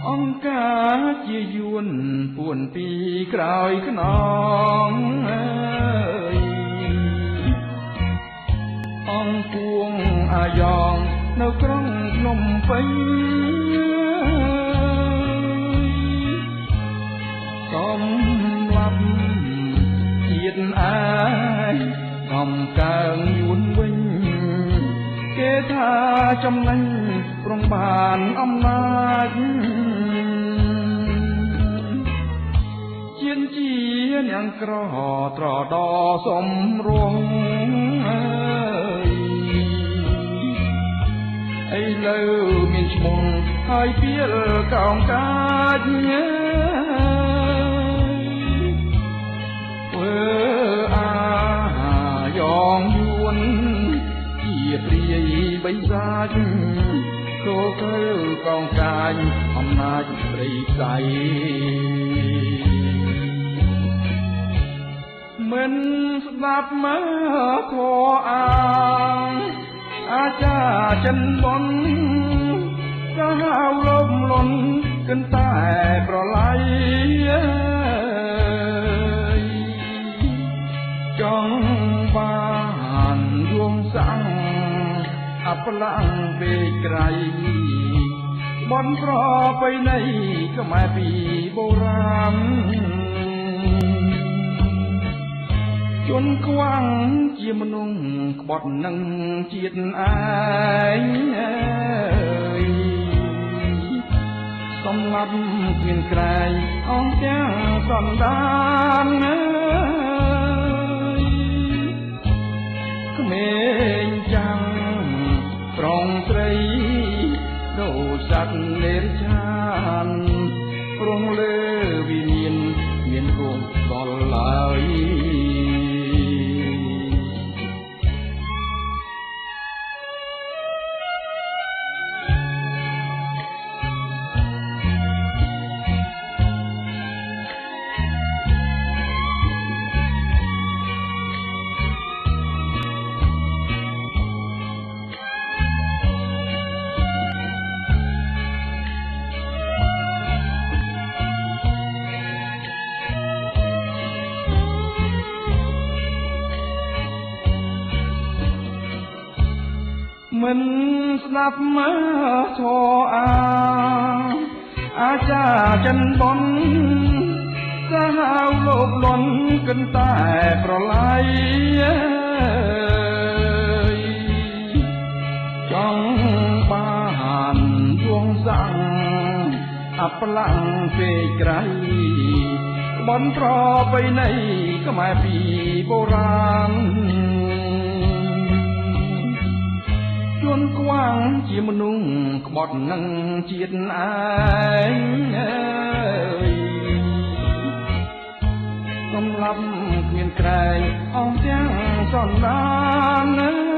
អង្គការជាយួនពួនពីក្រោយខ្នងអង្គពួងអាយ៉ងនៅក្រុងភ្នំពេញកំឡាប់ជាតិអាយកំកើងយួនវិញគេថាចំណេញព្រមបានអំណាចជានាងក្រត្រដសំរងឥឡូវមានឈ្មោះហើយពីលកោងកាចធ្វើអាយ៉ងយួនជាព្រាយបិសាចចូលទៅកោងកាចអំណាចព្រៃផ្សៃមិនស្ដាប់មកធေါ်អាងអាចារ្យចិនបនសាហាវលំលន់គិនតែប្រឡ័យចង់បានរួមសាំងអបឡាំងពេកក្រៃបនប្របីនៃខ្មែរពីបុរាណជនខ្វាំងជាមនុស្សក្បត់នឹងជាតិឯងសំឡាប់គ្មានក្រែងអងទាំងសន្តានក្មេងចាំងប្រងត្រីដូរសត្វលេរឆានព្រងលើវិមានគង់ដល់ឡើយមិនស្ដាប់មកធေါ်អាចារ្យចិនបនសាហាវលោកលន់គិនតែប្រឡ័យចង់បានវងសាំងអបឡាំងពេកក្រៃបនប្របីនៃខ្មែរពីបុរាណជនខ្វាំងជាមនុស្សក្បត់នឹងជាតិឯងសំឡាប់គ្មានក្រែងអស់ទាំងសន្តាន